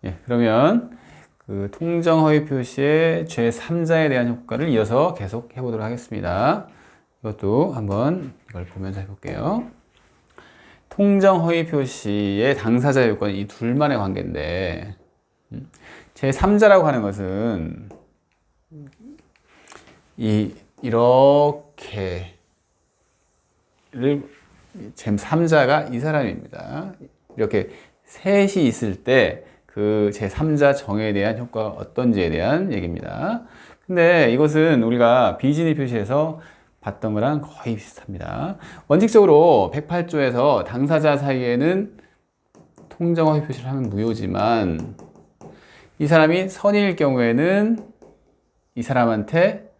예, 그러면 그 통정 허위 표시의 제3자에 대한 효과를 이어서 계속 해보도록 하겠습니다. 이것도 한번 이걸 보면서 해볼게요. 통정 허위 표시의 당사자의 요건은 이 둘만의 관계인데, 제3자라고 하는 것은 이렇게를 제3자가 이 사람입니다. 이렇게 셋이 있을 때 그 제3자 정에 대한 효과가 어떤지에 대한 얘기입니다. 근데 이것은 우리가 비진의 표시에서 봤던 거랑 거의 비슷합니다. 원칙적으로 108조에서 당사자 사이에는 통정 허위 표시를 하면 무효지만, 이 사람이 선의일 경우에는 이 사람한테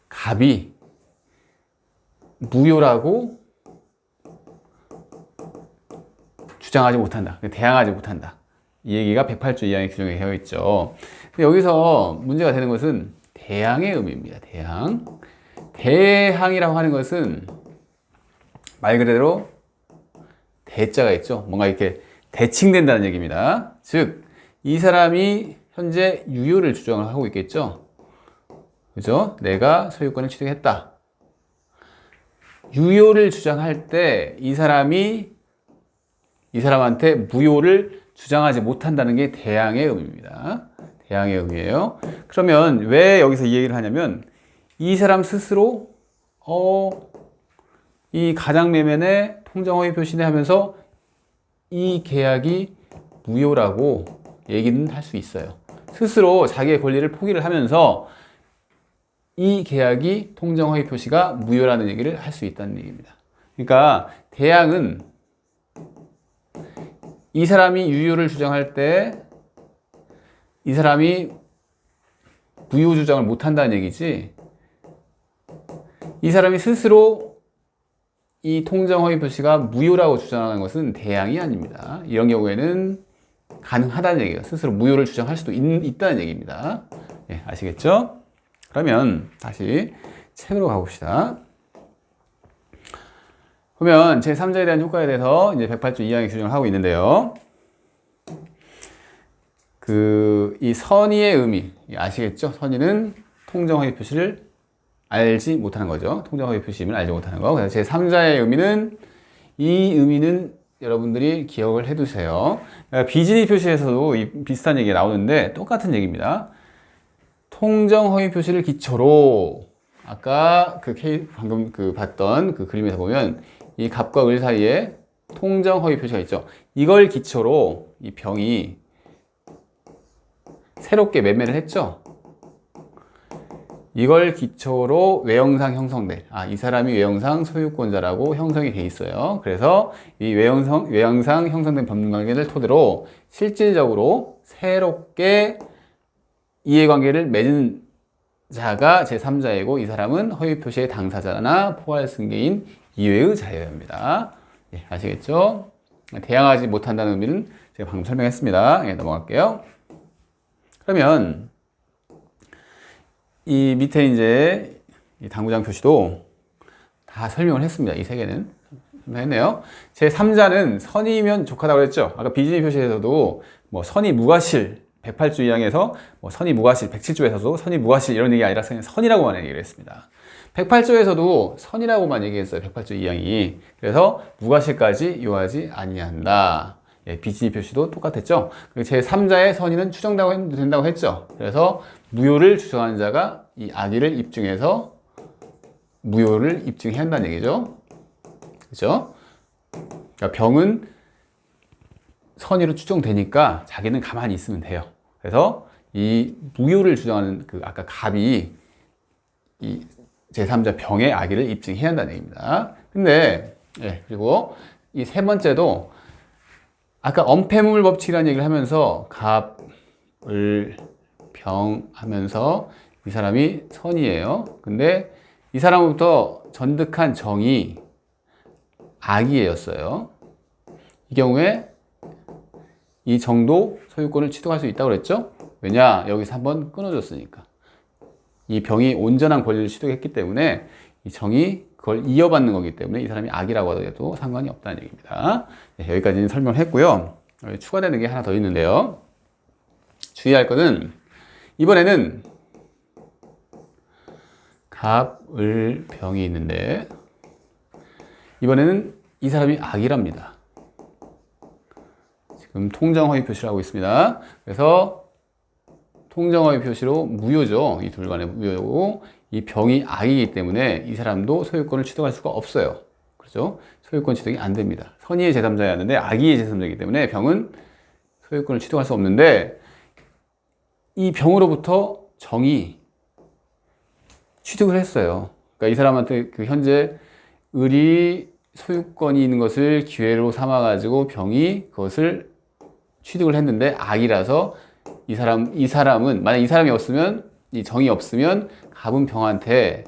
갑이 무효라고 주장하지 못한다. 대항하지 못한다. 이 얘기가 108조 2항의 규정에 되어 있죠. 근데 여기서 문제가 되는 것은 대항의 의미입니다. 대항. 대항이라고 하는 것은 말 그대로 대자가 있죠. 뭔가 이렇게 대칭된다는 얘기입니다. 즉, 이 사람이 현재 유효를 주장을 하고 있겠죠. 그죠? 내가 소유권을 취득했다. 유효를 주장할 때 이 사람한테 무효를 주장하지 못한다는 게 대항의 의미입니다. 대항의 의미예요. 그러면 왜 여기서 이 얘기를 하냐면, 이 사람 스스로 이 가장매매의 통정허위 표시네 하면서 이 계약이 무효라고 얘기는 할 수 있어요. 스스로 자기의 권리를 포기를 하면서 이 계약이 통정허위 표시가 무효라는 얘기를 할 수 있다는 얘기입니다. 그러니까 대항은 이 사람이 유효를 주장할 때 이 사람이 무효 주장을 못한다는 얘기지, 이 사람이 스스로 이 통정허위 표시가 무효라고 주장하는 것은 대항이 아닙니다. 이런 경우에는 가능하다는 얘기예요. 스스로 무효를 주장할 수도 있다는 얘기입니다. 예, 아시겠죠? 그러면 다시 책으로 가봅시다. 보면 제3자에 대한 효과에 대해서 이제 108조 2항의 규정을 하고 있는데요. 이 선의의 의미, 아시겠죠? 선의는 통정허위 표시를 알지 못하는 거죠. 통정허위 표시임을 알지 못하는 거. 그래서 제3자의 의미는, 이 의미는 여러분들이 기억을 해두세요. 비진의 표시에서도 비슷한 얘기가 나오는데 똑같은 얘기입니다. 통정허위 표시를 기초로, 아까 방금 봤던 그 그림에서 보면 이 갑과 을 사이에 통정허위 표시가 있죠. 이걸 기초로 이 병이 새롭게 매매를 했죠. 이걸 기초로 외형상 형성된, 이 사람이 외형상 소유권자라고 형성이 돼 있어요. 그래서 이 외형상 형성된 법률관계를 토대로 실질적으로 새롭게 이해관계를 맺은 자가 제3자이고, 이 사람은 허위 표시의 당사자나 포괄 승계인 이외의 자여입니다. 예, 아시겠죠? 대항하지 못한다는 의미는 제가 방금 설명했습니다. 예, 넘어갈게요. 그러면 이 밑에 이제 이 당구장 표시도 다 설명을 했습니다. 이 세 개는 설명했네요. 제3자는 선의면 족하다고 그랬죠. 아까 비진의 표시에서도 뭐 선의 무과실 108조 2항에서 뭐 선의 무과실, 107조에서도 선의 무과실 이런 얘기 아니라 선이라고만 얘기를 했습니다. 108조에서도 선이라고만 얘기했어요. 108조 2항이. 그래서 무과실까지 요하지 아니한다. 예, 비진의 표시도 똑같았죠. 그리고 제3자의 선의는 추정된다고 했죠. 그래서 무효를 주장하는 자가 이 악의를 입증해서 무효를 입증해야 한다는 얘기죠. 그렇죠? 그러니까 병은 선의로 추정되니까 자기는 가만히 있으면 돼요. 그래서 이 무효를 주장하는 아까 갑이 이 제3자 병의 악의를 입증해야 한다는 얘기입니다. 근데 예, 그리고 이 세 번째도 아까 엄폐물 법칙이라는 얘기를 하면서 갑, 을, 병 하면서 이 사람이 선이에요. 근데 이 사람으로부터 전득한 정이 악의였어요. 이 경우에 이 정도 소유권을 취득할 수 있다고 그랬죠? 왜냐? 여기서 한번 끊어줬으니까. 이 병이 온전한 권리를 취득했기 때문에 이 정이 그걸 이어받는 거기 때문에 이 사람이 악이라고 하더라도 상관이 없다는 얘기입니다. 네, 여기까지는 설명을 했고요. 추가되는 게 하나 더 있는데요. 주의할 것은 이번에는 갑을병이 있는데 이번에는 이 사람이 악이랍니다. 지금 통정허위 표시를 하고 있습니다. 그래서 통정허위 표시로 무효죠. 이 둘 간의 무효고 이 병이 악이기 때문에 이 사람도 소유권을 취득할 수가 없어요. 그렇죠? 소유권 취득이 안 됩니다. 선의의 제3자였는데 악의의 제3자이기 때문에 병은 소유권을 취득할 수 없는데 이 병으로부터 정이 취득을 했어요. 그러니까 이 사람한테 그 현재 을이 소유권이 있는 것을 기회로 삼아가지고 병이 그것을 취득을 했는데 악이라서 이 사람은 만약 이 사람이 없으면 이 정이 없으면 갑은 병한테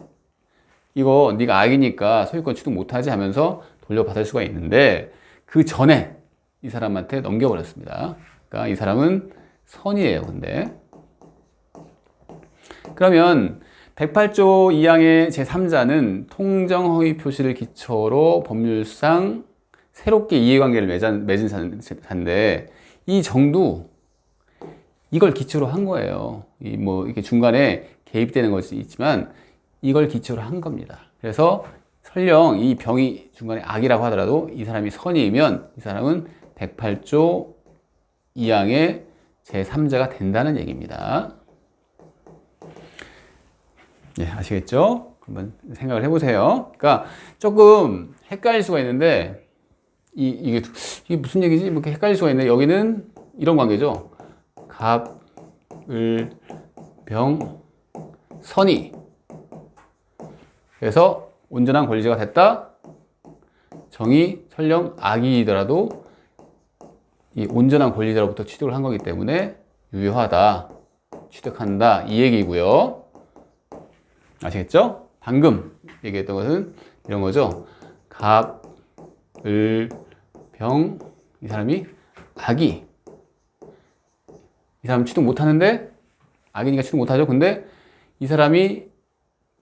이거 네가 악이니까 소유권 취득 못하지 하면서 돌려받을 수가 있는데 그 전에 이 사람한테 넘겨버렸습니다. 그러니까 이 사람은 선이에요. 근데 그러면 108조 2항의 제3자는 통정허위 표시를 기초로 법률상 새롭게 이해관계를 맺은 자인데 이 정도 이걸 기초로 한 거예요. 뭐 이렇게 중간에 개입되는 것이 있지만 이걸 기초로 한 겁니다. 그래서 설령 이 병이 중간에 악이라고 하더라도 이 사람이 선이면 이 사람은 108조 2항의 제3자가 된다는 얘기입니다. 예, 아시겠죠? 한번 생각을 해보세요. 그러니까 조금 헷갈릴 수가 있는데 이게 무슨 얘기지? 뭐 이렇게 헷갈릴 수가 있는데 여기는 이런 관계죠. 갑, 을, 병, 선이. 그래서 온전한 권리자가 됐다. 정이 설령 악이더라도 이 온전한 권리자로부터 취득을 한 거기 때문에 유효하다. 취득한다. 이 얘기고요. 아시겠죠? 방금 얘기했던 것은 이런 거죠. 갑, 을, 병, 이 사람이 악이. 이 사람 취득 못하는데 악이니까 취득 못하죠. 근데 이 사람이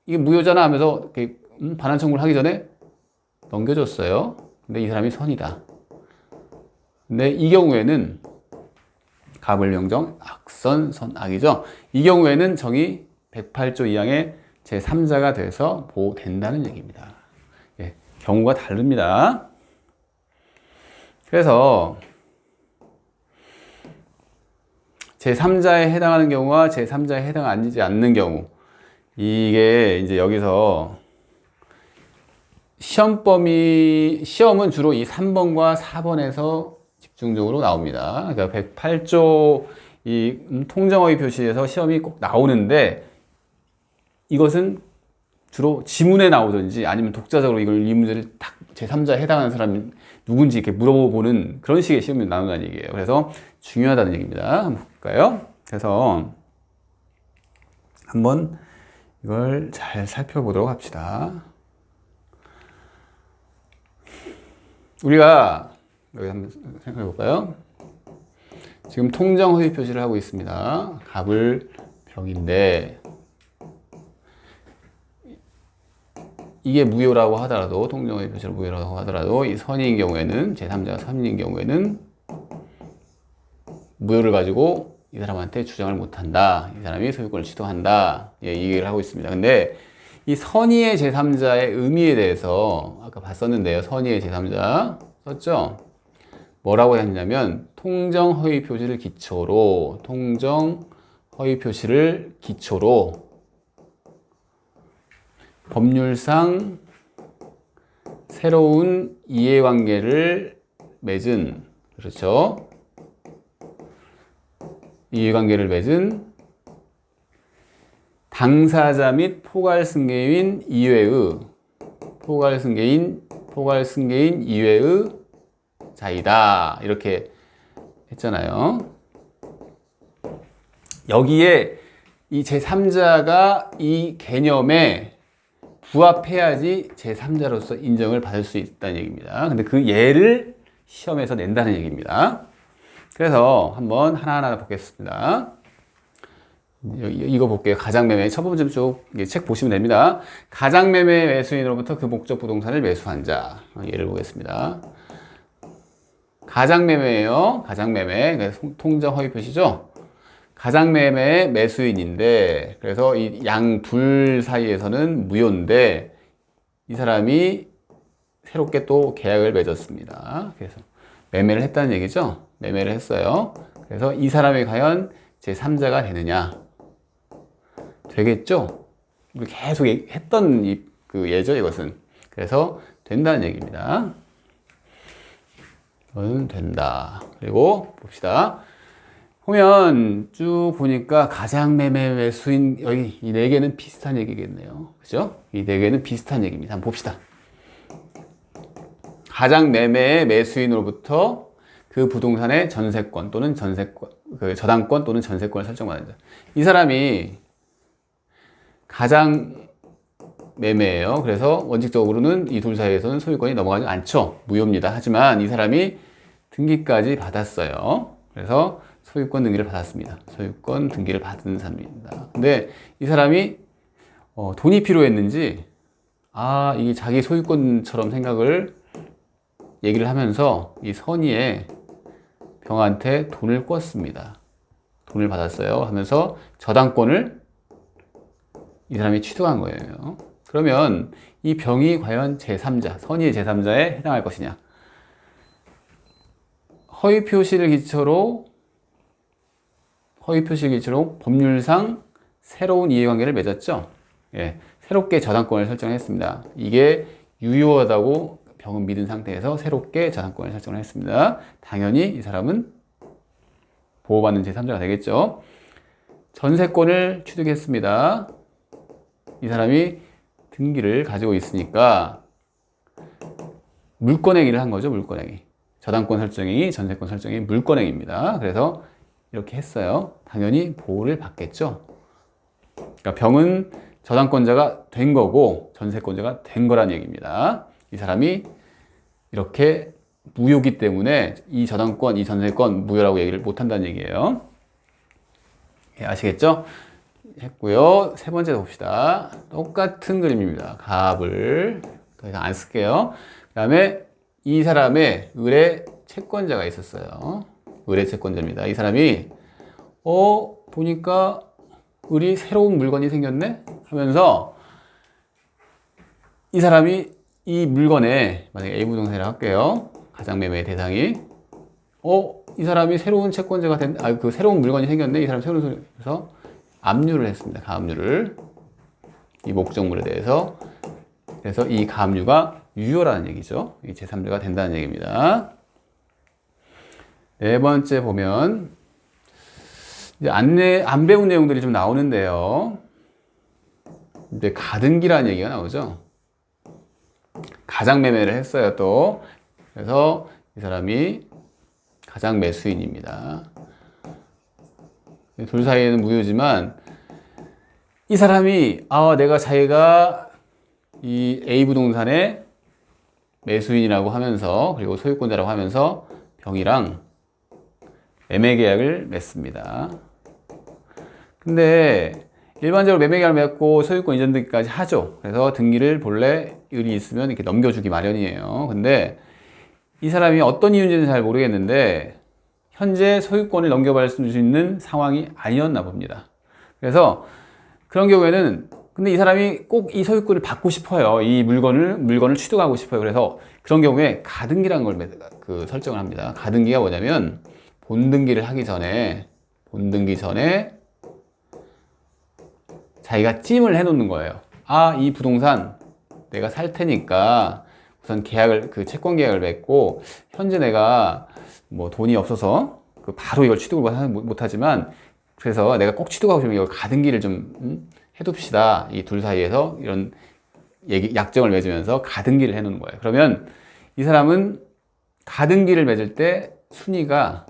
이게 무효잖아 하면서 이렇게 반환 청구를 하기 전에 넘겨줬어요. 근데 이 사람이 선이다. 근데 이 경우에는 갑을 명정, 악선, 선악이죠. 이 경우에는 정이 108조 2항의 제3자가 돼서 보호된다는 얘기입니다. 예, 경우가 다릅니다. 그래서 제3자에 해당하는 경우와 제3자에 해당하지 않는 경우 이게 이제 여기서 시험은 주로 이 3번과 4번에서 집중적으로 나옵니다. 그러니까 108조 이 통정허위 표시에서 시험이 꼭 나오는데 이것은 주로 지문에 나오든지 아니면 독자적으로 이 문제를 딱 제3자에 해당하는 사람이 누군지 이렇게 물어보는 그런 식의 시험이 나온다는 얘기예요. 그래서 중요하다는 얘기입니다. 한번 볼까요? 그래서 한번 이걸 잘 살펴보도록 합시다. 우리가 여기 한번 생각해 볼까요? 지금 통정허위 표시를 하고 있습니다. 갑을 병인데 이게 무효라고 하더라도 통정허위 표시를 무효라고 하더라도 이 선인 경우에는 제3자가 선인 경우에는 무효를 가지고 이 사람한테 주장을 못한다. 이 사람이 소유권을 취득한다. 예, 이 얘기를 하고 있습니다. 근데 이 선의의 제3자의 의미에 대해서 아까 봤었는데요. 선의의 제3자 썼죠? 뭐라고 했냐면 통정허위 표시를 기초로 법률상 새로운 이해관계를 맺은, 그렇죠? 이해관계를 맺은 당사자 및 포괄승계인 이외의 자이다. 이렇게 했잖아요. 여기에 이 제3자가 이 개념에 부합해야지 제3자로서 인정을 받을 수 있다는 얘기입니다. 근데 그 예를 시험에서 낸다는 얘기입니다. 그래서 한번 하나하나 보겠습니다. 이거 볼게요. 가장매매. 첫 번째 쭉 책 보시면 됩니다. 가장매매 매수인으로부터 그 목적 부동산을 매수한 자. 예를 보겠습니다. 가장매매예요. 가장매매. 통정허위 표시죠. 가장매매의 매수인인데, 그래서 이 양 둘 사이에서는 무효인데, 이 사람이 새롭게 또 계약을 맺었습니다. 그래서 매매를 했다는 얘기죠. 매매를 했어요. 그래서 이 사람이 과연 제3자가 되느냐? 되겠죠? 계속 했던 그 예죠, 이것은. 그래서 된다는 얘기입니다. 이건 된다. 그리고 봅시다. 보면 쭉 보니까 가장매매 매수인, 여기 이 네 개는 비슷한 얘기겠네요. 그죠? 이 네 개는 비슷한 얘기입니다. 한번 봅시다. 가장매매의 매수인으로부터 그 부동산의 전세권 또는 그 저당권 또는 전세권을 설정받는 자. 이 사람이 가장 매매예요. 그래서 원칙적으로는 이 둘 사이에서는 소유권이 넘어가지 않죠. 무효입니다. 하지만 이 사람이 등기까지 받았어요. 그래서 소유권 등기를 받았습니다. 소유권 등기를 받은 사람입니다. 근데 이 사람이 돈이 필요했는지 이게 자기 소유권처럼 생각을 얘기를 하면서 이 선의의 병한테 돈을 꿨습니다. 돈을 받았어요 하면서 저당권을 이 사람이 취득한 거예요. 그러면 이 병이 과연 제3자, 선의의 제3자에 해당할 것이냐? 허위 표시를 기초로 법률상 새로운 이해관계를 맺었죠. 예, 새롭게 저당권을 설정했습니다. 이게 유효하다고 병은 믿은 상태에서 새롭게 저당권을 설정을 했습니다. 당연히 이 사람은 보호받는 제3자가 되겠죠. 전세권을 취득했습니다. 이 사람이 등기를 가지고 있으니까 물권행위를 한 거죠. 물권행위. 저당권 설정행위, 전세권 설정행위, 물권행위입니다. 그래서 이렇게 했어요. 당연히 보호를 받겠죠. 그러니까 병은 저당권자가 된 거고 전세권자가 된 거란 얘기입니다. 이 사람이 이렇게 무효기 때문에 이 저당권, 이 전세권 무효라고 얘기를 못 한다는 얘기예요. 예, 아시겠죠? 했고요. 세 번째 봅시다. 똑같은 그림입니다. 갑을 더 이상 안 쓸게요. 그 다음에 이 사람의 의뢰 채권자가 있었어요. 의뢰 채권자입니다. 이 사람이 보니까 새로운 물건이 생겼네? 하면서 이 사람이 이 물건에 만약에 A 부동산이라고 할게요. 가장매매 대상이 이 사람이 새로운 채권자가 그 새로운 물건이 생겼네. 이 사람 새로운 소리에서 압류를 했습니다. 가압류를 이 목적물에 대해서. 그래서 이 가압류가 유효라는 얘기죠. 이 제3자가 된다는 얘기입니다. 네 번째 보면 이제 안 배운 내용들이 좀 나오는데요. 이제 가등기라는 얘기가 나오죠. 가장매매를 했어요, 또. 그래서 이 사람이 가장매수인입니다. 둘 사이에는 무효지만 이 사람이 자기가 이 A 부동산의 매수인이라고 하면서 그리고 소유권자라고 하면서 병이랑 매매 계약을 맺습니다. 근데 일반적으로 매매 계약을 맺고 소유권 이전 등기까지 하죠. 그래서 등기를 본래 의리 있으면 이렇게 넘겨주기 마련이에요. 근데 이 사람이 어떤 이유인지는 잘 모르겠는데 현재 소유권을 넘겨받을 수 있는 상황이 아니었나 봅니다. 그래서 그런 경우에는 근데 이 사람이 꼭 이 소유권을 받고 싶어요. 이 물건을 취득하고 싶어요. 그래서 그런 경우에 가등기라는 걸 설정을 합니다. 가등기가 뭐냐면 본등기를 하기 전에 자기가 찜을 해놓는 거예요. 이 부동산 내가 살 테니까 우선 채권 계약을 맺고 현재 내가 뭐 돈이 없어서 바로 이걸 취득을 못하지만 그래서 내가 꼭 취득하고 싶으면 이걸 가등기를 좀 해둡시다. 이 둘 사이에서 이런 약정을 맺으면서 가등기를 해놓는 거예요. 그러면 이 사람은 가등기를 맺을 때 순위가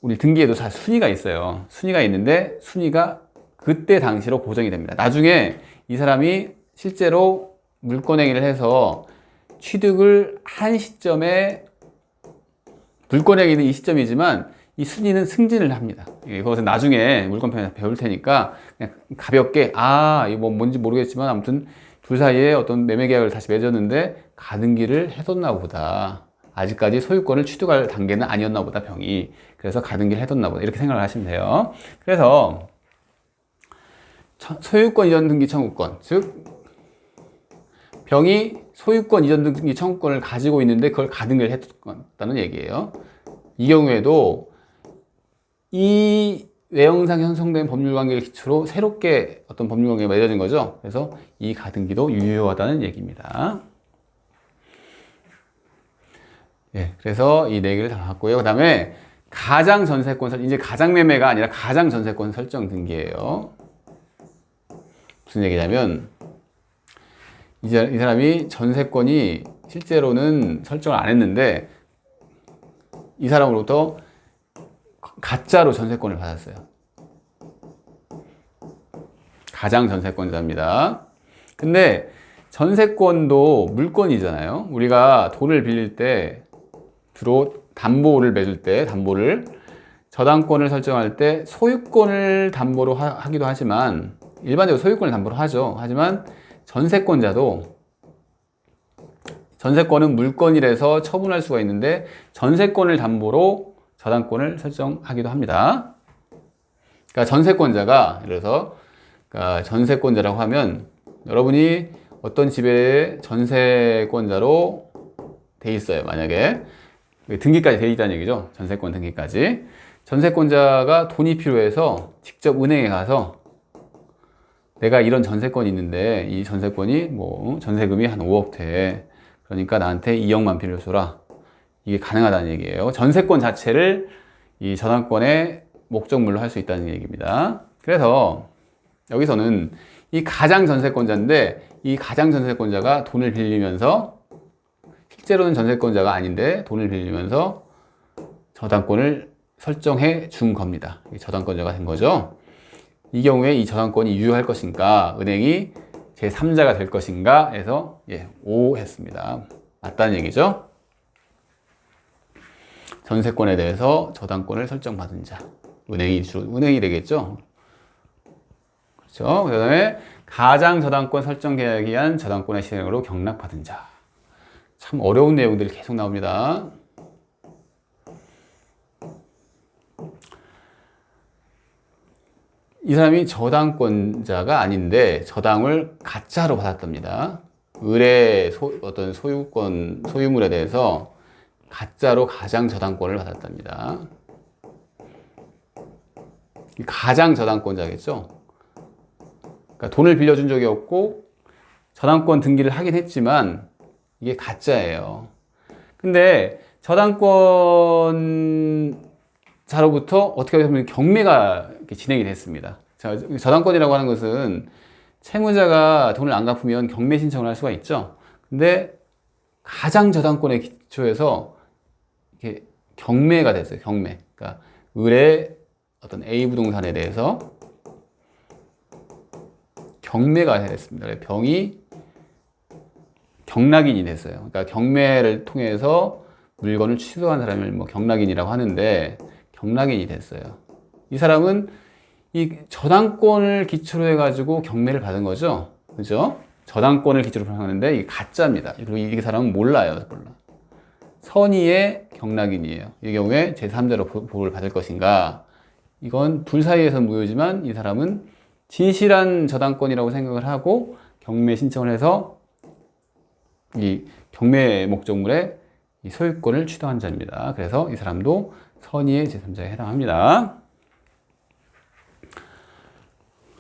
우리 등기에도 다 순위가 있어요. 순위가 있는데 순위가 그때 당시로 고정이 됩니다. 나중에 이 사람이 실제로 물권행위를 해서 취득을 한 시점에 물권행위는 이 시점이지만 이 순위는 승진을 합니다. 이것은 나중에 물권편에서 배울 테니까 그냥 가볍게 이거 뭔지 모르겠지만 아무튼 둘 사이에 어떤 매매 계약을 다시 맺었는데 가등기를 해뒀나 보다. 아직까지 소유권을 취득할 단계는 아니었나 보다, 병이. 그래서 가등기를 해뒀나 보다. 이렇게 생각을 하시면 돼요. 그래서 소유권 이전 등기 청구권, 즉 병이 소유권 이전 등기 청구권을 가지고 있는데 그걸 가등기를 해뒀다는 얘기예요. 이 경우에도 이 외형상 형성된 법률관계를 기초로 새롭게 어떤 법률관계가 맺어진 거죠. 그래서 이 가등기도 유효하다는 얘기입니다. 예, 그래서 이 네 개를 다 봤고요. 그 다음에 가장전세권 설정, 이제 가장매매가 아니라 가장전세권 설정 등기예요. 무슨 얘기냐면 이 사람이 전세권이 실제로는 설정을 안 했는데 이 사람으로부터 가짜로 전세권을 받았어요. 가장전세권자입니다. 근데 전세권도 물건이잖아요. 우리가 돈을 빌릴 때 주로 담보를 맺을 때 저당권을 설정할 때 소유권을 담보로 하기도 하지만 일반적으로 소유권을 담보로 하죠. 하지만 전세권자도 전세권은 물건이라서 처분할 수가 있는데 전세권을 담보로 저당권을 설정하기도 합니다. 그러니까 전세권자가 예를 들어서 그러니까 전세권자라고 하면 여러분이 어떤 집에 전세권자로 돼 있어요. 만약에 등기까지 돼 있다는 얘기죠. 전세권 등기까지. 전세권자가 돈이 필요해서 직접 은행에 가서 내가 이런 전세권이 있는데 이 전세권이 뭐 전세금이 한 5억 돼. 그러니까 나한테 2억만 빌려줘라. 이게 가능하다는 얘기예요. 전세권 자체를 이 저당권의 목적물로 할 수 있다는 얘기입니다. 그래서 여기서는 이 가장전세권자인데 이 가장전세권자가 돈을 빌리면서 실제로는 전세권자가 아닌데 돈을 빌리면서 저당권을 설정해 준 겁니다. 저당권자가 된 거죠. 이 경우에 이 저당권이 유효할 것인가, 은행이 제3자가 될 것인가 해서 O 했습니다. 맞다는 얘기죠. 전세권에 대해서 저당권을 설정받은 자, 은행이 되겠죠. 그렇죠. 그 다음에 가장 저당권 설정 계약에 의한 저당권의 실행으로 경락받은 자. 참 어려운 내용들이 계속 나옵니다. 이 사람이 저당권자가 아닌데 저당을 가짜로 받았답니다. 어떤 소유물에 대해서 가짜로 가장 저당권을 받았답니다. 가장 저당권자겠죠. 그러니까 돈을 빌려준 적이 없고 저당권 등기를 하긴 했지만 이게 가짜예요. 근데 저당권자로부터 어떻게 보면 경매가 진행이 됐습니다. 저당권이라고 하는 것은 채무자가 돈을 안 갚으면 경매 신청을 할 수가 있죠. 근데 가장 저당권의 기초에서 이렇게 경매가 됐어요. 경매. 그러니까 어떤 A 부동산에 대해서 경매가 됐습니다. 병이 경락인이 됐어요. 그러니까 경매를 통해서 물건을 취소한 사람을 뭐 경락인이라고 하는데 경락인이 됐어요. 이 사람은 이 저당권을 기초로 해가지고 경매를 받은 거죠. 그죠? 저당권을 기초로 하는데 이게 가짜입니다. 그리고 이 사람은 몰라. 선의의 경락인이에요. 이 경우에 제3자로 보호를 받을 것인가? 이건 둘 사이에서 무효지만 이 사람은 진실한 저당권이라고 생각을 하고 경매 신청을 해서 이 경매 목적물의 이 소유권을 취득한 자입니다. 그래서 이 사람도 선의의 제3자에 해당합니다.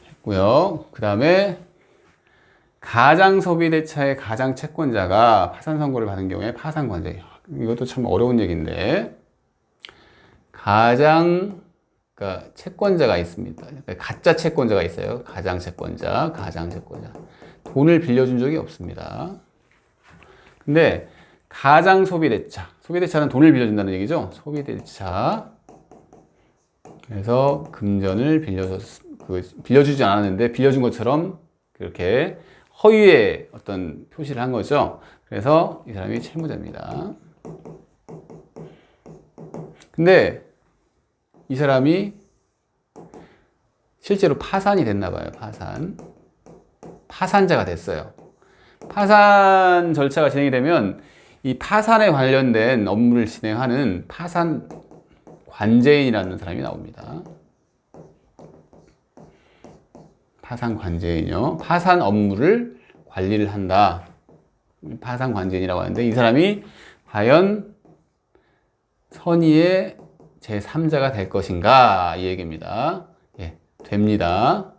했고요. 그 다음에 가장소비대차의 가장채권자가 파산선고를 받은 경우에 파산권자. 이것도 참 어려운 얘기인데 그러니까 채권자가 있습니다. 가짜 채권자가 있어요. 가장채권자. 돈을 빌려준 적이 없습니다. 근데 가장소비대차. 소비대차는 돈을 빌려준다는 얘기죠. 소비대차. 그래서 금전을 빌려주지 않았는데 빌려준 것처럼 그렇게 허위의 어떤 표시를 한 거죠. 그래서 이 사람이 채무자입니다. 근데 이 사람이 실제로 파산이 됐나 봐요. 파산자가 됐어요. 파산 절차가 진행이 되면 이 파산에 관련된 업무를 진행하는 파산 관제인이라는 사람이 나옵니다. 파산 관제인이요. 파산 업무를 관리를 한다. 파산 관제인이라고 하는데 이 사람이 과연 선의의 제3자가 될 것인가 이 얘기입니다. 예, 됩니다.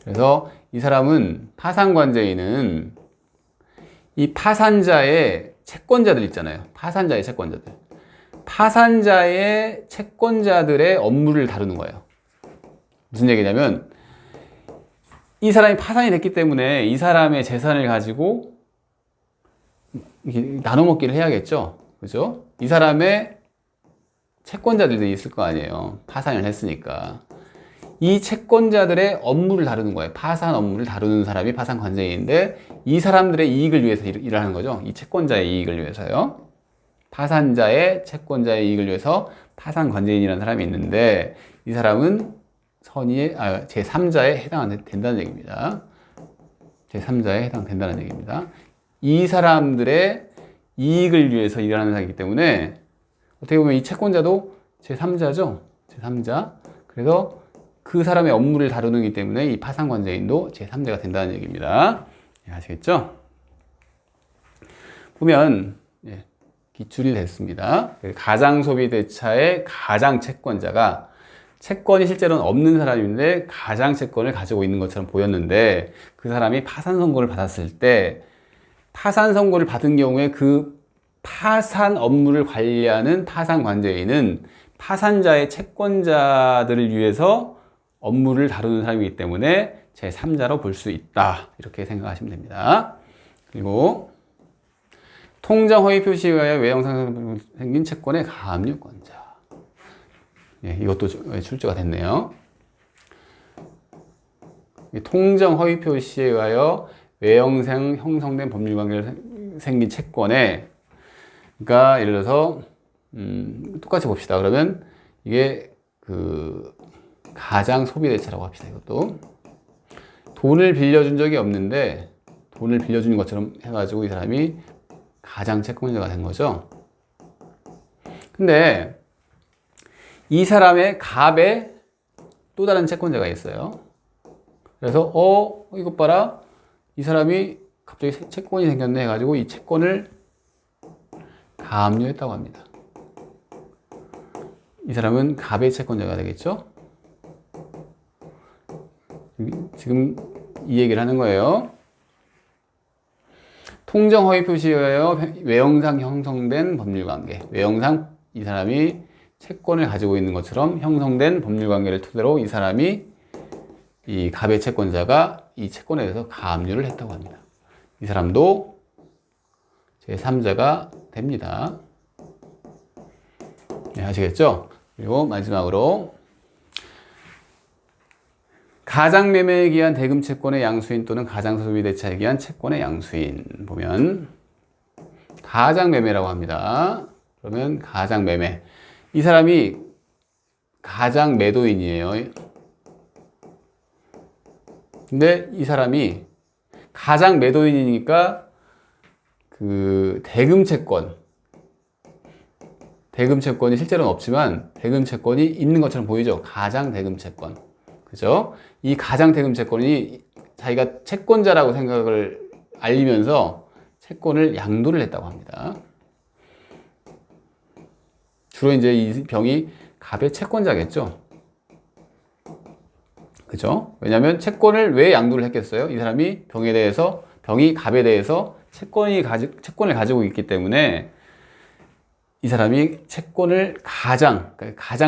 그래서 이 사람은 파산 관제인은 이 파산자의 채권자들 있잖아요. 파산자의 채권자들. 파산자의 채권자들의 업무를 다루는 거예요. 무슨 얘기냐면 이 사람이 파산이 됐기 때문에 이 사람의 재산을 가지고 나눠 먹기를 해야겠죠. 그죠? 이 사람의 채권자들이 있을 거 아니에요. 파산을 했으니까. 이 채권자들의 업무를 다루는 거예요. 파산 업무를 다루는 사람이 파산 관제인인데 이 사람들의 이익을 위해서 일을 하는 거죠. 이 채권자의 이익을 위해서요. 파산자의 채권자의 이익을 위해서 파산 관제인이라는 사람이 있는데 이 사람은 선의의 제3자에 해당된다는 얘기입니다. 제3자에 해당된다는 얘기입니다. 이 사람들의 이익을 위해서 일하는 사람이기 때문에 어떻게 보면 이 채권자도 제3자죠. 제3자. 그래서 그 사람의 업무를 다루는 기 때문에 이 파산관제인도 제3자가 된다는 얘기입니다. 예, 아시겠죠? 보면 예, 기출이 됐습니다. 가장소비대차의 가장채권자가 채권이 실제로는 없는 사람인데 가장채권을 가지고 있는 것처럼 보였는데 그 사람이 파산 선고를 받았을 때 파산 선고를 받은 경우에 그 파산 업무를 관리하는 파산관제인은 파산자의 채권자들을 위해서 업무를 다루는 사람이기 때문에 제3자로 볼 수 있다. 이렇게 생각하시면 됩니다. 그리고 통장 허위 표시에 의하여 외형상 생긴 채권의 가압류권자. 예, 이것도 출제가 됐네요. 통장 허위 표시에 의하여 외형상 형성된 법률관계를 생긴 채권에 그러니까 예를 들어서 똑같이 봅시다. 그러면 이게 그 가장 소비대차라고 합시다. 이것도 돈을 빌려준 적이 없는데 돈을 빌려준 것처럼 해가지고 이 사람이 가장 채권자가 된 거죠. 근데 이 사람의 갑에 또 다른 채권자가 있어요. 그래서 이것 봐라. 이 사람이 갑자기 채권이 생겼네 해가지고 이 채권을 가압류했다고 합니다. 이 사람은 갑의 채권자가 되겠죠? 지금 이 얘기를 하는 거예요. 통정 허위 표시에 의하여 외형상 형성된 법률관계. 외형상 이 사람이 채권을 가지고 있는 것처럼 형성된 법률관계를 토대로 이 사람이 이 갑의 채권자가 이 채권에 대해서 가압류를 했다고 합니다. 이 사람도 제3자가 됩니다. 네, 아시겠죠? 그리고 마지막으로 가장매매에 기한 대금채권의 양수인 또는 가장소비대차에 기한 채권의 양수인 보면 가장매매라고 합니다. 그러면 가장매매 이 사람이 가장매도인이에요. 근데 이 사람이 가장매도인이니까 그 대금채권이 실제로는 없지만 대금채권이 있는 것처럼 보이죠. 가장대금채권. 그죠? 이 가장대금채권이 자기가 채권자라고 생각을 알리면서 채권을 양도를 했다고 합니다. 주로 이제 이 병이 갑의 채권자겠죠. 그죠? 왜냐하면 채권을 왜 양도를 했겠어요? 이 사람이 병이 갑에 대해서 채권을 가지고 있기 때문에 이 사람이 채권을 가장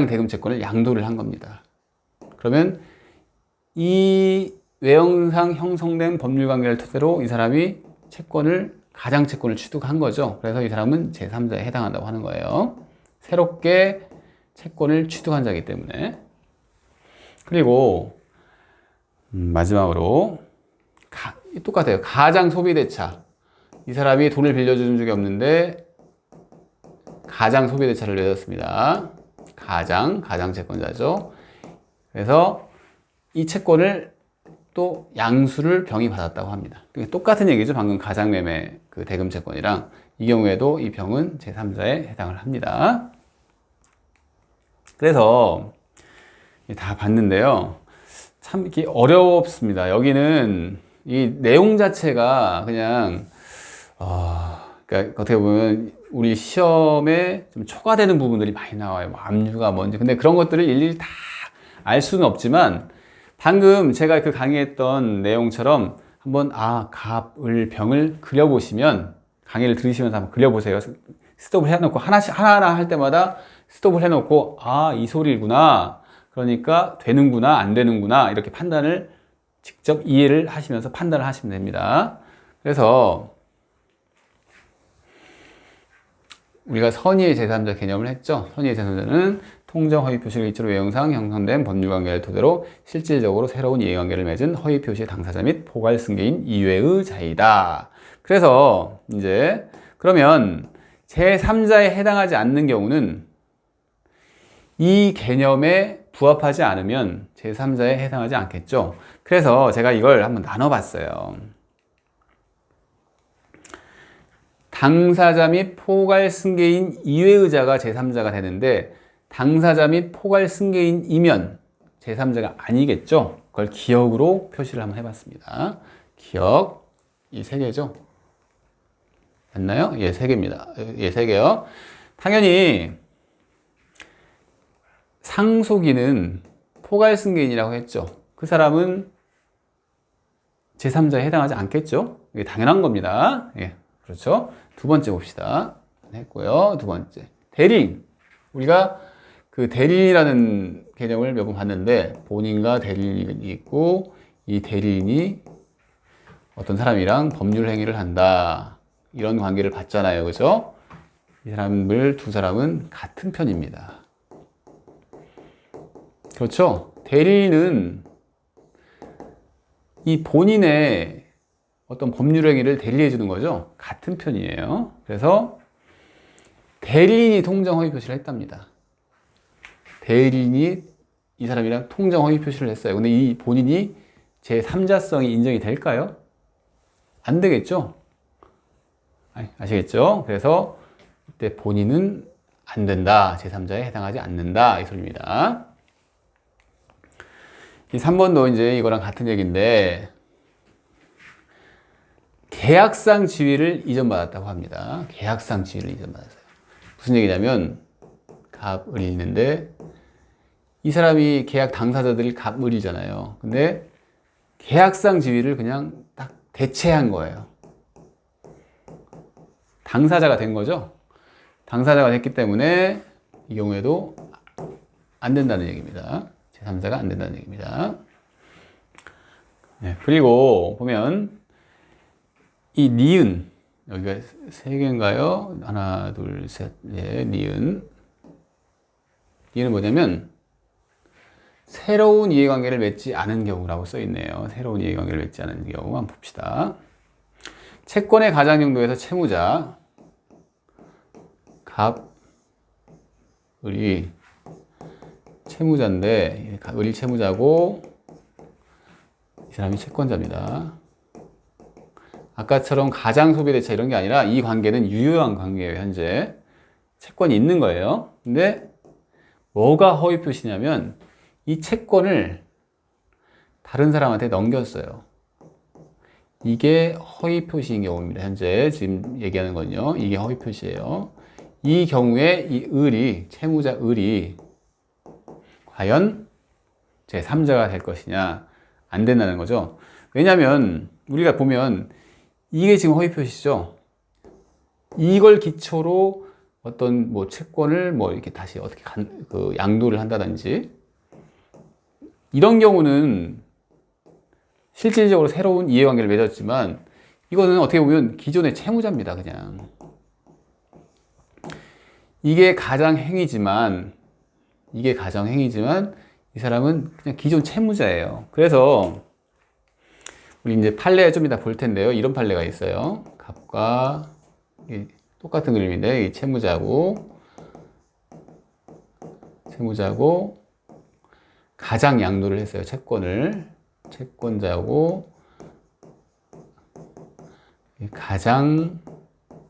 대금 채권을 양도를 한 겁니다. 그러면 이 외형상 형성된 법률관계를 토대로 이 사람이 가장 채권을 취득한 거죠. 그래서 이 사람은 제3자에 해당한다고 하는 거예요. 새롭게 채권을 취득한 자이기 때문에. 그리고 마지막으로 똑같아요. 가장 소비대차. 이 사람이 돈을 빌려준 적이 없는데 가장 소비대차를 내줬습니다. 가장 채권자죠. 그래서 이 채권을 또 양수를 병이 받았다고 합니다. 똑같은 얘기죠. 방금 가장매매 그 대금채권이랑 이 경우에도 이 병은 제3자에 해당을 합니다. 그래서 다 봤는데요. 참 이렇게 어렵습니다. 여기는 이 내용 자체가 그냥 그러니까 어떻게 보면 우리 시험에 좀 초과되는 부분들이 많이 나와요. 뭐 압류가 뭔지. 근데 그런 것들을 일일이 다 알 수는 없지만 방금 제가 그 강의했던 내용처럼 한번 갑, 을, 병을 그려보시면 강의를 들으시면서 한번 그려보세요. 스톱을 해놓고 하나하나 할 때마다 스톱을 해놓고 이 소리구나. 그러니까 되는구나 안 되는구나 이렇게 판단을 직접 이해를 하시면서 판단을 하시면 됩니다. 그래서 우리가 선의의 제3자 개념을 했죠. 선의의 제3자는 통정 허위 표시를 기초로 외형상 형성된 법률관계를 토대로 실질적으로 새로운 이해관계를 맺은 허위 표시의 당사자 및 포괄 승계인 이외의 자이다. 그래서 이제 그러면 제3자에 해당하지 않는 경우는 이 개념에 부합하지 않으면 제3자에 해당하지 않겠죠. 그래서 제가 이걸 한번 나눠봤어요. 당사자 및 포괄 승계인 이외의자가 제3자가 되는데 당사자 및 포괄 승계인이면 제3자가 아니겠죠. 그걸 기억으로 표시를 한번 해봤습니다. 기억, 이 세 개죠. 맞나요? 예, 세 개입니다. 예, 세 개요. 당연히 상속인은 포괄 승계인이라고 했죠. 그 사람은 제3자에 해당하지 않겠죠. 이게 당연한 겁니다. 예, 그렇죠. 두 번째 봅시다. 했고요. 두 번째. 대리인. 우리가 그 대리인이라는 개념을 몇 번 봤는데 본인과 대리인이 있고 이 대리인이 어떤 사람이랑 법률 행위를 한다. 이런 관계를 봤잖아요. 그죠? 이 사람들 두 사람은 같은 편입니다. 그렇죠? 대리인은 이 본인의 어떤 법률 행위를 대리해 주는 거죠. 같은 편이에요. 그래서 대리인이 통정 허위 표시를 했답니다. 대리인이 이 사람이랑 통정 허위 표시를 했어요. 근데 이 본인이 제3자성이 인정이 될까요? 안 되겠죠? 아시겠죠? 그래서 이때 본인은 안 된다. 제3자에 해당하지 않는다. 이 소리입니다. 이 3번도 이제 이거랑 같은 얘기인데 계약상 지위를 이전받았다고 합니다. 계약상 지위를 이전받았어요. 무슨 얘기냐면 갑, 을이 있는데 이 사람이 계약 당사자들이 갑, 을이잖아요. 근데 계약상 지위를 그냥 딱 대체한 거예요. 당사자가 된 거죠. 당사자가 됐기 때문에 이 경우에도 안 된다는 얘기입니다. 제3자가 안 된다는 얘기입니다. 네, 그리고 보면 이 니은 여기가 세 개인가요? 하나, 둘, 셋, 네, 니은은 뭐냐면 새로운 이해관계를 맺지 않은 경우라고 써 있네요. 새로운 이해관계를 맺지 않은 경우 한번 봅시다. 채권의 가장용도에서 채무자 갑, 을이 채무자인데 을이 채무자고 이 사람이 채권자입니다. 아까처럼 가장 소비대차 이런 게 아니라 이 관계는 유효한 관계예요. 현재 채권이 있는 거예요. 근데 뭐가 허위 표시냐면 이 채권을 다른 사람한테 넘겼어요. 이게 허위 표시인 경우입니다. 현재 지금 얘기하는 건요. 이게 허위 표시예요. 이 경우에 이 을이 채무자 을이 과연 제3자가 될 것이냐 안 된다는 거죠. 왜냐하면 우리가 보면 이게 지금 허위 표시죠. 이걸 기초로 어떤 뭐 채권을 뭐 이렇게 다시 어떻게 양도를 한다든지 이런 경우는 실질적으로 새로운 이해관계를 맺었지만 이거는 어떻게 보면 기존의 채무자입니다. 그냥 이게 가장행위지만 이 사람은 그냥 기존 채무자예요. 그래서 우리 이제 판례 좀 이따 볼 텐데요. 이런 판례가 있어요. 갑과 똑같은 그림인데 이 채무자고 가장 양도를 했어요. 채권자고 가장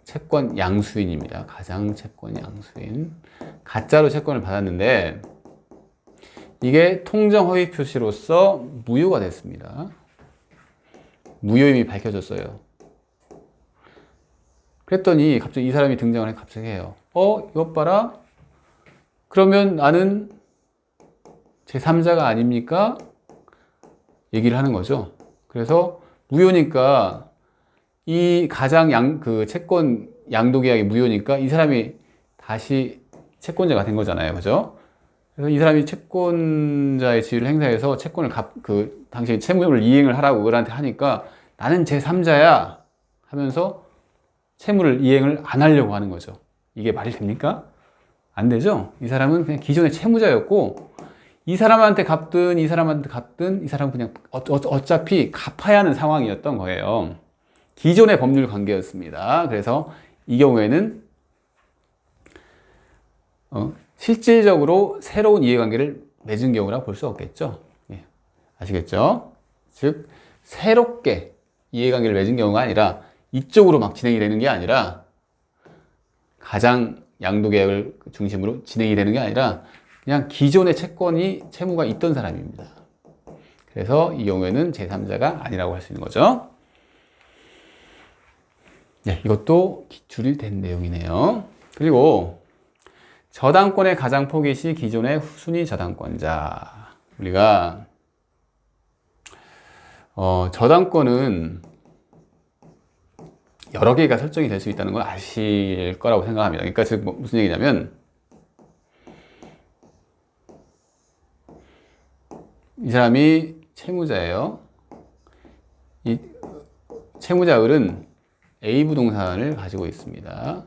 채권 양수인입니다. 가장 채권 양수인. 가짜로 채권을 받았는데 이게 통정 허위 표시로서 무효가 됐습니다. 무효임이 밝혀졌어요. 그랬더니 갑자기 이 사람이 등장을 해 갑자기 해요. 이것 봐라. 그러면 나는 제3자가 아닙니까? 얘기를 하는 거죠. 그래서 무효니까 이 가장 그 채권 양도 계약이 무효니까 이 사람이 다시 채권자가 된 거잖아요. 그죠? 그래서 이 사람이 채권자의 지위를 행사해서 채권을 당시 채무를 이행을 하라고 을한테 하니까 나는 제3자야 하면서 채무를 이행을 안 하려고 하는 거죠. 이게 말이 됩니까? 안 되죠? 이 사람은 그냥 기존의 채무자였고 이 사람한테 갚든 이 사람한테 갚든 이 사람은 그냥 어차피 갚아야 하는 상황이었던 거예요. 기존의 법률 관계였습니다. 그래서 이 경우에는 실질적으로 새로운 이해관계를 맺은 경우라 볼 수 없겠죠. 예, 아시겠죠? 즉 새롭게 이해관계를 맺은 경우가 아니라 이쪽으로 막 진행이 되는 게 아니라 가장 양도계약을 중심으로 진행이 되는 게 아니라 그냥 기존의 채무가 있던 사람입니다. 그래서 이 경우에는 제3자가 아니라고 할 수 있는 거죠. 네, 이것도 기출이 된 내용이네요. 그리고 저당권의 가장 포기 시 기존의 순위 저당권자. 우리가 저당권은 여러 개가 설정이 될 수 있다는 걸 아실 거라고 생각합니다. 그러니까 즉 무슨 얘기냐면 이 사람이 채무자예요. 이 채무자 을은 A 부동산을 가지고 있습니다.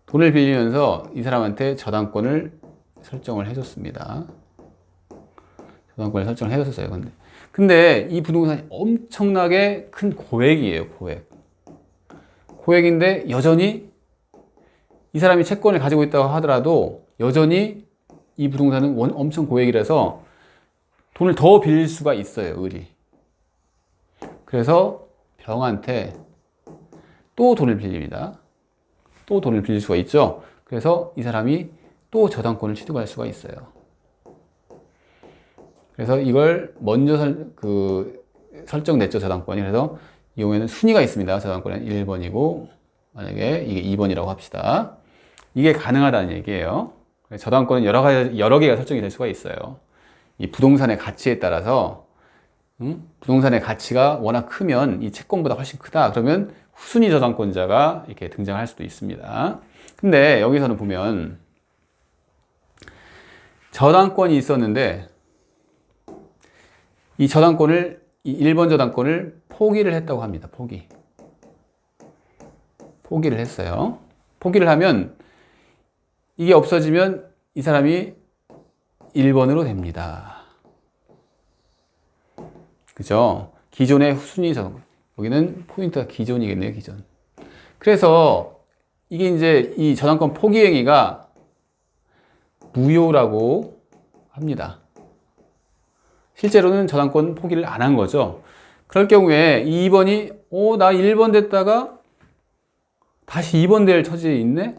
돈을 빌리면서 이 사람한테 저당권을 설정을 해줬습니다. 저당권을 설정을 해줬어요. 근데 이 부동산이 엄청나게 큰 고액이에요. 고액인데 여전히 이 사람이 채권을 가지고 있다고 하더라도 여전히 이 부동산은 엄청 고액이라서 돈을 더 빌릴 수가 있어요. 을이. 그래서 병한테 또 돈을 빌립니다. 또 돈을 빌릴 수가 있죠. 그래서 이 사람이 또 저당권을 취득할 수가 있어요. 그래서 이걸 먼저 설정됐죠. 저당권이. 그래서 이 경우에는 순위가 있습니다. 저당권은 1번이고 만약에 이게 2번이라고 합시다. 이게 가능하다는 얘기예요. 저당권은 여러 개가 설정이 될 수가 있어요. 이 부동산의 가치에 따라서 부동산의 가치가 워낙 크면 이 채권보다 훨씬 크다. 그러면 후순위 저당권자가 이렇게 등장할 수도 있습니다. 근데 여기서는 보면 저당권이 있었는데 이 1번 저당권을 포기를 했다고 합니다. 포기를 했어요. 포기를 하면 이게 없어지면 이 사람이 1번으로 됩니다. 그죠? 기존의 후순위 저당권. 여기는 포인트가 기존이겠네요, 기존. 그래서 이게 이제 이 저당권 포기 행위가 무효라고 합니다. 실제로는 저당권 포기를 안 한 거죠. 그럴 경우에 2번이 나 1번 됐다가 다시 2번 될 처지에 있네?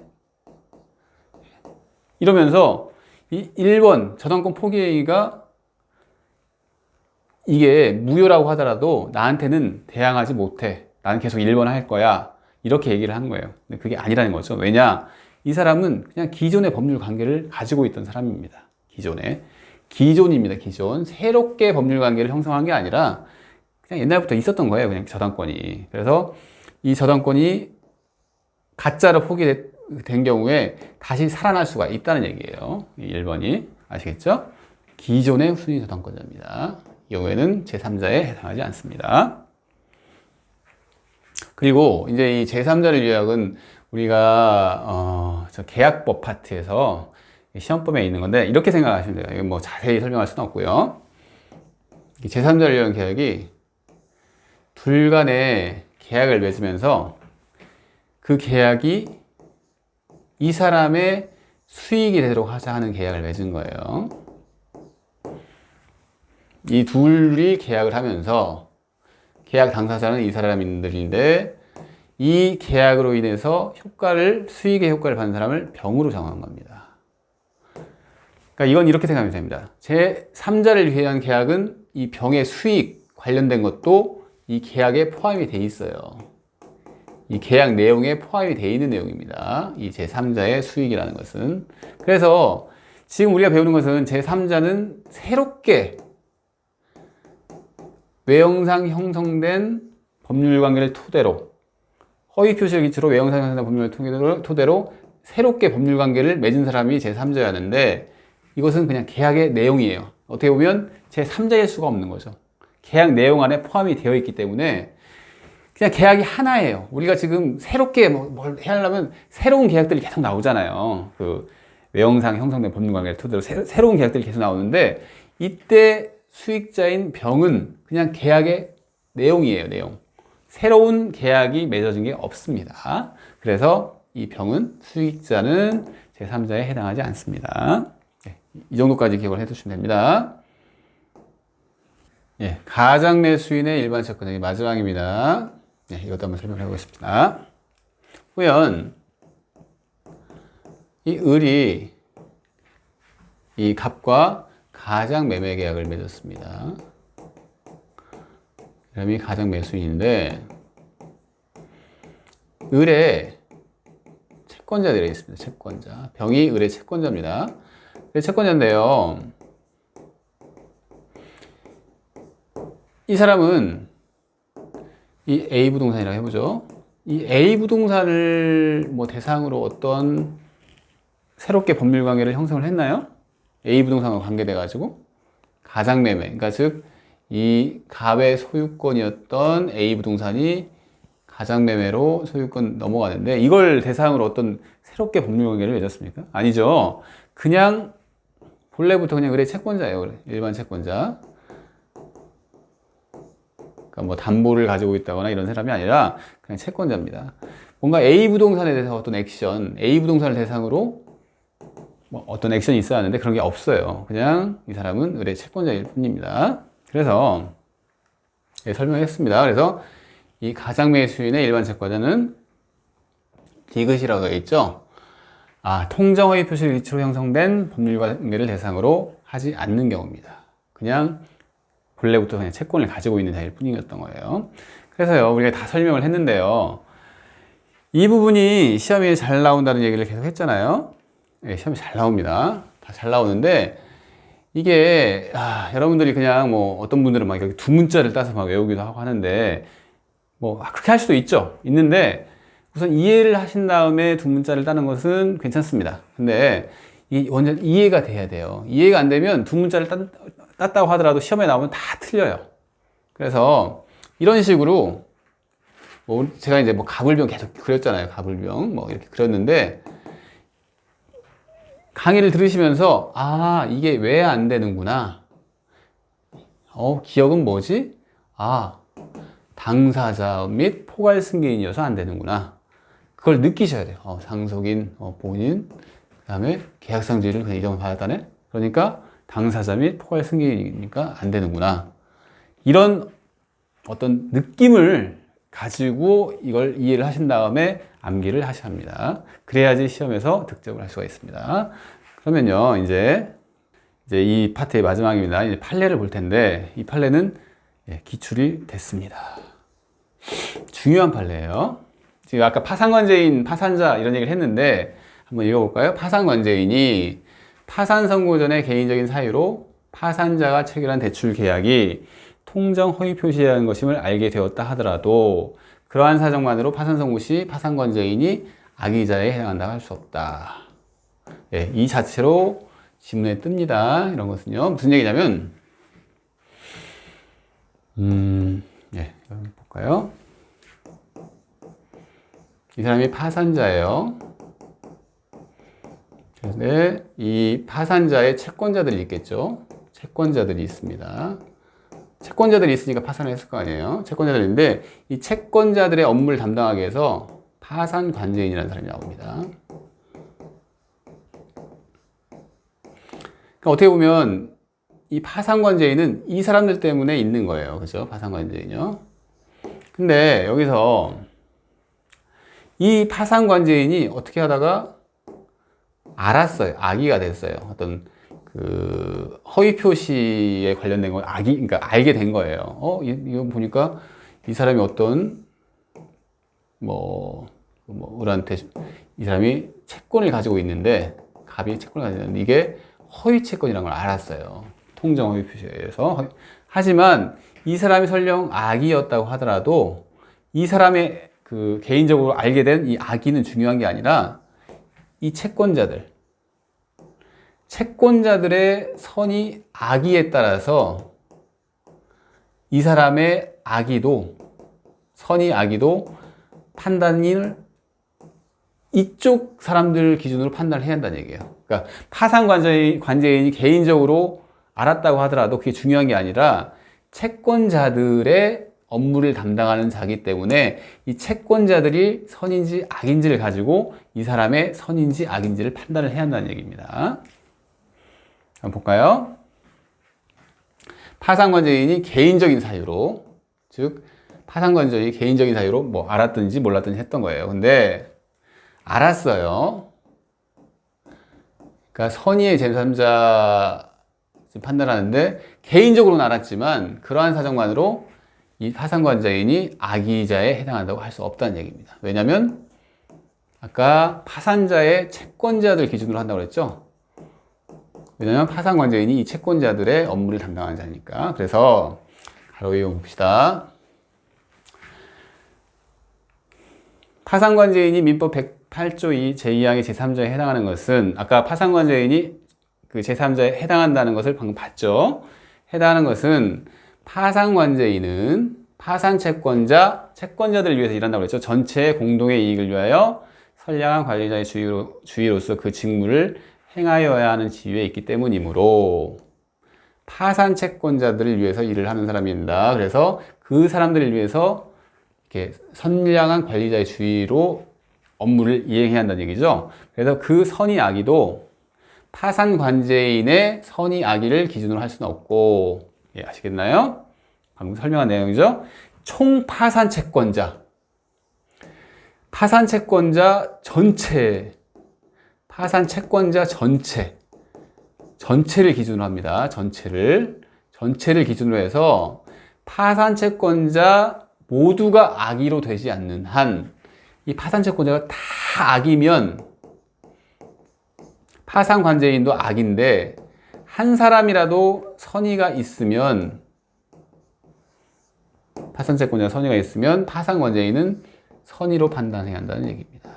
이러면서 이 1번 저당권 포기 행위가 이게 무효라고 하더라도 나한테는 대항하지 못해. 나는 계속 1번 할 거야. 이렇게 얘기를 하는 거예요. 근데 그게 아니라는 거죠. 왜냐? 이 사람은 그냥 기존의 법률 관계를 가지고 있던 사람입니다. 기존입니다. 기존. 새롭게 법률 관계를 형성한 게 아니라 그냥 옛날부터 있었던 거예요. 그냥 저당권이. 그래서 이 저당권이 가짜로 포기된 경우에 다시 살아날 수가 있다는 얘기예요. 1번이. 아시겠죠? 기존의 순위 저당권자입니다. 이 경우에는 제3자에 해당하지 않습니다. 그리고 이제 이 제3자를 요약은 우리가 저 계약법 파트에서 시험범에 있는 건데 이렇게 생각하시면 돼요. 이거 뭐 자세히 설명할 수는 없고요. 제3자를 위한 계약이 둘 간의 계약을 맺으면서 그 계약이 이 사람의 수익이 되도록 하자 하는 계약을 맺은 거예요. 이 둘이 계약을 하면서 계약 당사자는 이 사람들인데 이 계약으로 인해서 수익의 효과를 받는 사람을 병으로 정한 겁니다. 그러니까 이건 이렇게 생각하면 됩니다. 제3자를 위한 계약은 이 병의 수익 관련된 것도 이 계약에 포함이 돼 있어요. 이 계약 내용에 포함이 돼 있는 내용입니다. 이 제3자의 수익이라는 것은. 그래서 지금 우리가 배우는 것은 제3자는 새롭게 외형상 형성된 법률 관계를 토대로, 허위 표시를 기초로 외형상 형성된 법률 토대로 새롭게 법률 관계를 맺은 사람이 제3자였는데, 이것은 그냥 계약의 내용이에요. 어떻게 보면 제3자일 수가 없는 거죠. 계약 내용 안에 포함이 되어 있기 때문에 그냥 계약이 하나예요. 우리가 지금 새롭게 뭘 해야 하려면 새로운 계약들이 계속 나오잖아요. 그 외형상 형성된 법률 관계를 토대로 새로운 계약들이 계속 나오는데, 이때 수익자인 병은 그냥 계약의 내용이에요, 내용. 새로운 계약이 맺어진 게 없습니다. 그래서 이 병은 수익자는 제3자에 해당하지 않습니다. 이 정도까지 기억을 해두시면 됩니다. 가장 매수인의 일반 채권자의 마지막입니다. 이것도 한번 설명해 보겠습니다. 보면 이 을이 이 갑과 가장 매매 계약을 맺었습니다. 그럼이 가장 매수인인데, 을에 채권자들이 있습니다. 채권자. 병이 을의 채권자입니다. 채권자인데요, 이 사람은 이 A 부동산이라고 해보죠. 이 A 부동산을 대상으로 어떤 새롭게 법률 관계를 형성을 했나요? A 부동산과 관계돼 가지고 가장 매매, 그러니까 즉 이 갑의 소유권이었던 A 부동산이 가장 매매로 소유권 넘어가는데, 이걸 대상으로 어떤 새롭게 법률 관계를 맺었습니까? 아니죠. 그냥 본래부터 그냥 을의 채권자예요. 일반 채권자. 그러니까 담보를 가지고 있다거나 이런 사람이 아니라 그냥 채권자입니다. 뭔가 A 부동산에 대해서 어떤 액션, A 부동산을 대상으로 어떤 액션이 있어야 하는데 그런 게 없어요. 그냥 이 사람은 을의 채권자일 뿐입니다. 그래서 설명했습니다. 그래서 이 가장 매수인의 일반 채권자는 디귿이라고 되어 있죠. 통정 허위 표시를 기초로 형성된 법률 관계를 대상으로 하지 않는 경우입니다. 그냥 본래부터 그냥 채권을 가지고 있는 자일 뿐이었던 거예요. 그래서요, 우리가 다 설명을 했는데요, 이 부분이 시험에 잘 나온다는 얘기를 계속 했잖아요. 시험에 잘 나옵니다. 다 잘 나오는데, 이게 여러분들이 그냥 어떤 분들은 막 이렇게 두 문자를 따서 막 외우기도 하고 하는데, 그렇게 할 수도 있는데 우선 이해를 하신 다음에 두 문자를 따는 것은 괜찮습니다. 근데 이 완전 이해가 돼야 돼요. 이해가 안 되면 두 문자를 땄다고 하더라도 시험에 나오면 다 틀려요. 그래서 이런 식으로 제가 이제 가불병 계속 그렸잖아요. 가불병 이렇게 그렸는데, 강의를 들으시면서 이게 왜 안 되는구나. 기억은 뭐지? 당사자 및 포괄 승계인이어서 안 되는구나. 그걸 느끼셔야 돼요. 상속인, 본인, 그 다음에 계약상주의를 그냥 이 정도 받았다네. 그러니까 당사자 및 포괄 승계인이니까 안 되는구나. 이런 어떤 느낌을 가지고 이걸 이해를 하신 다음에 암기를 하셔야 합니다. 그래야지 시험에서 득점을 할 수가 있습니다. 그러면요, 이제 이 파트의 마지막입니다. 이제 판례를 볼 텐데, 이 판례는 기출이 됐습니다. 중요한 판례예요. 지금 아까 파산관제인, 파산자 이런 얘기를 했는데 한번 읽어볼까요? 파산관제인이 파산 선고 전에 개인적인 사유로 파산자가 체결한 대출 계약이 통정 허위 표시한 것임을 알게 되었다 하더라도 그러한 사정만으로 파산 선고 시 파산관제인이 악의자에 해당한다고 할 수 없다. 이 자체로 지문에 뜹니다. 이런 것은요, 무슨 얘기냐면, 볼까요? 이 사람이 파산자예요. 그런데 이 파산자의 채권자들이 있겠죠. 채권자들이 있습니다. 채권자들이 있으니까 파산을 했을 거 아니에요. 채권자들인데 이 채권자들의 업무를 담당하기 위해서 파산관제인이라는 사람이 나옵니다. 그러니까 어떻게 보면 이 파산관제인은 이 사람들 때문에 있는 거예요. 그죠? 파산관제인이요. 근데 여기서 이 파산관제인이 어떻게 하다가 알았어요. 악의가 됐어요. 어떤 그 허위 표시에 관련된 건 그러니까 알게 된 거예요. 이거 보니까 이 사람이 어떤 을한테 이 사람이 채권을 가지고 있는데, 갑이 채권을 가지고 있는데 이게 허위 채권이라는 걸 알았어요. 통정 허위 표시에 의해서. 하지만 이 사람이 설령 악의였다고 하더라도 이 사람의 그 개인적으로 알게 된 이 악의는 중요한 게 아니라 이 채권자들의 선이 악의에 따라서 이 사람의 선이 악의도 판단을 이쪽 사람들 기준으로 판단을 해야 한다는 얘기예요. 그러니까 파산관제인이 개인적으로 알았다고 하더라도 그게 중요한 게 아니라 채권자들의 업무를 담당하는 자기 때문에 이 채권자들이 선인지 악인지를 가지고 이 사람의 선인지 악인지를 판단을 해야 한다는 얘기입니다. 한번 볼까요? 파산관제인이 개인적인 사유로, 즉 파산관제인이 개인적인 사유로 알았든지 몰랐든지 했던 거예요. 근데 알았어요. 그러니까 선의의 제3자 판단하는데 개인적으로는 알았지만 그러한 사정만으로 이 파산관제인이 악의자에 해당한다고 할 수 없다는 얘기입니다. 왜냐하면 아까 파산자의 채권자들 기준으로 한다고 그랬죠. 왜냐하면 파산관제인이 이 채권자들의 업무를 담당하는 자니까. 그래서 가로 이용 봅시다. 파산관제인이 민법 108조 2 제2항의 제3자에 해당하는 것은, 아까 파산관제인이 그 제3자에 해당한다는 것을 방금 봤죠. 해당하는 것은 파산관제인은 채권자들을 위해서 일한다고 그랬죠. 전체의 공동의 이익을 위하여 선량한 관리자의 주의로서 그 직무를 행하여야 하는 지위에 있기 때문이므로 파산 채권자들을 위해서 일을 하는 사람입니다. 그래서 그 사람들을 위해서 이렇게 선량한 관리자의 주의로 업무를 이행해야 한다는 얘기죠. 그래서 그 선의 악의도 파산관제인의 선의 악의를 기준으로 할 수는 없고, 아시겠나요? 방금 설명한 내용이죠. 총 파산채권자 전체를 기준으로 합니다. 전체를 기준으로 해서 파산채권자 모두가 악의로 되지 않는 한, 이 파산채권자가 다 악이면 파산관제인도 악인데 한 사람이라도 선의가 있으면, 파산채권자가 선의가 있으면 파산관제인은 선의로 판단해야 한다는 얘기입니다.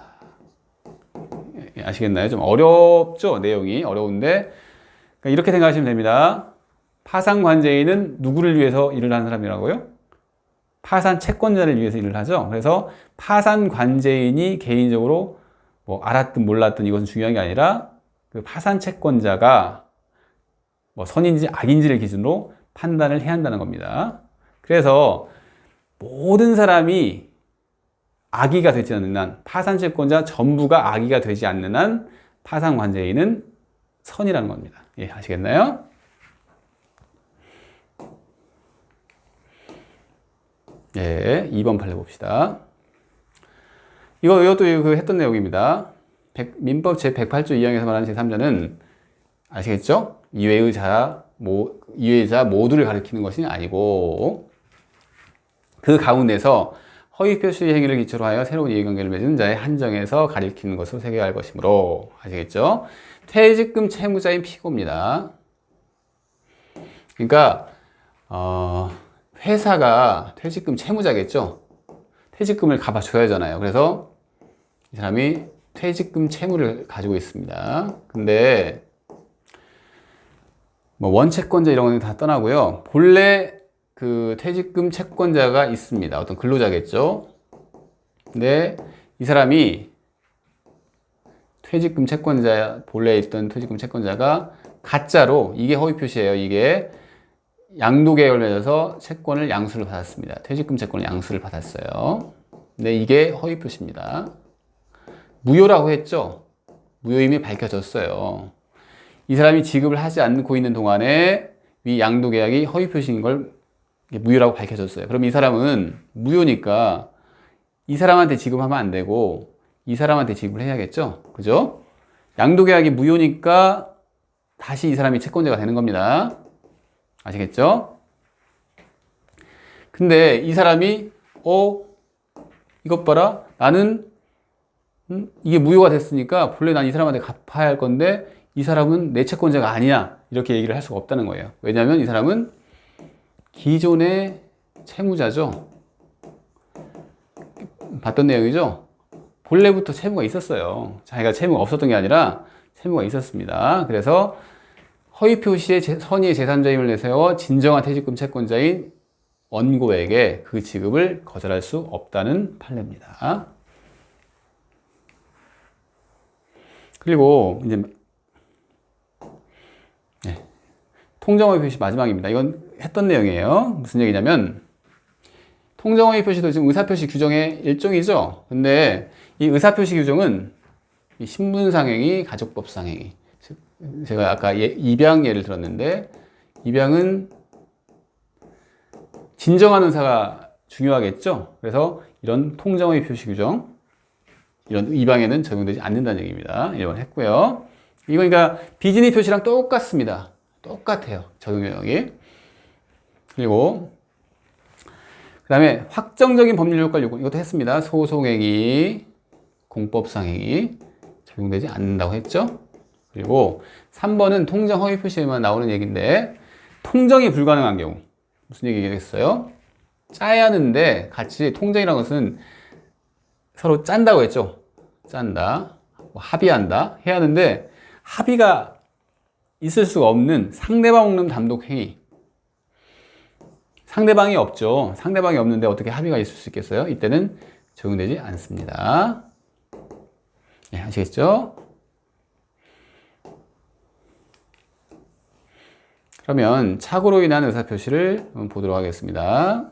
아시겠나요? 좀 어렵죠? 내용이 어려운데, 그러니까 이렇게 생각하시면 됩니다. 파산관제인은 누구를 위해서 일을 하는 사람이라고요? 파산 채권자를 위해서 일을 하죠. 그래서 파산관제인이 개인적으로 알았든 몰랐든 이것은 중요한 게 아니라 그 파산 채권자가 선인지 악인지를 기준으로 판단을 해야 한다는 겁니다. 그래서 모든 사람이 악의가 되지 않는 한, 파산 채권자 전부가 악의가 되지 않는 한 파산관제인은 선이라는 겁니다. 아시겠나요? 예, 2번 판례 봅시다. 이것도 했던 내용입니다. 민법 제108조 2항에서 말하는 제3자는 아시겠죠? 이외의자 모두를 가리키는 것이 아니고 그 가운데서 허위표시 행위를 기초로 하여 새로운 이해관계를 맺은 자의 한정에서 가리키는 것으로 새겨야 할 것이므로, 아시겠죠? 퇴직금 채무자인 피고입니다. 그러니까 회사가 퇴직금 채무자겠죠? 퇴직금을 갚아줘야 하잖아요. 그래서 이 사람이 퇴직금 채무를 가지고 있습니다. 근데 원채권자 이런 거는 다 떠나고요. 본래 그 퇴직금 채권자가 있습니다. 어떤 근로자겠죠? 근데 이 사람이 본래 있던 퇴직금 채권자가 가짜로, 이게 허위 표시예요. 이게 양도계약을 맺어서 채권을 양수를 받았습니다. 퇴직금 채권을 양수를 받았어요. 근데 이게 허위 표시입니다. 무효라고 했죠? 무효임이 밝혀졌어요. 이 사람이 지급을 하지 않고 있는 동안에 이 양도계약이 허위 표시인 걸 무효라고 밝혀졌어요. 그럼 이 사람은 무효니까 이 사람한테 지급하면 안 되고 이 사람한테 지급을 해야겠죠. 그죠? 양도계약이 무효니까 다시 이 사람이 채권자가 되는 겁니다. 아시겠죠? 근데 이 사람이 이것 봐라. 나는 이게 무효가 됐으니까 본래 난 이 사람한테 갚아야 할 건데 이 사람은 내 채권자가 아니야. 이렇게 얘기를 할 수가 없다는 거예요. 왜냐하면 이 사람은 기존의 채무자죠. 봤던 내용이죠. 본래부터 채무가 있었어요. 자기가 채무가 없었던 게 아니라 채무가 있었습니다. 그래서 허위 표시에 선의의 제3자임을 내세워 진정한 퇴직금 채권자인 원고에게 그 지급을 거절할 수 없다는 판례입니다. 그리고 이제 통정허위 표시 마지막입니다. 이건 했던 내용이에요. 무슨 얘기냐면 통정허위 표시도 지금 의사표시 규정의 일종이죠. 근데 이 의사표시 규정은 이 신분상행위, 가족법상행위. 제가 아까 입양 예를 들었는데 입양은 진정한 의사가 중요하겠죠. 그래서 이런 통정허위 표시 규정, 이런 입양에는 적용되지 않는다는 얘기입니다. 1번 했고요. 이거 그러니까 비진입 표시랑 똑같습니다. 똑같아요. 적용 영역이. 그리고 그 다음에 확정적인 법률 효과를 요구, 이것도 했습니다. 소송행위, 공법상행위 적용되지 않는다고 했죠. 그리고 3번은 통정 허위 표시에만 나오는 얘기인데 통정이 불가능한 경우 무슨 얘기겠어요? 짜야 하는데 같이 통정이라는 것은 서로 짠다고 했죠. 짠다, 합의한다 해야 하는데 합의가 있을 수가 없는 상대방 옥름 단독 행위. 상대방이 없죠. 상대방이 없는데 어떻게 합의가 있을 수 있겠어요? 이때는 적용되지 않습니다. 네, 아시겠죠? 그러면 착오로 인한 의사표시를 보도록 하겠습니다.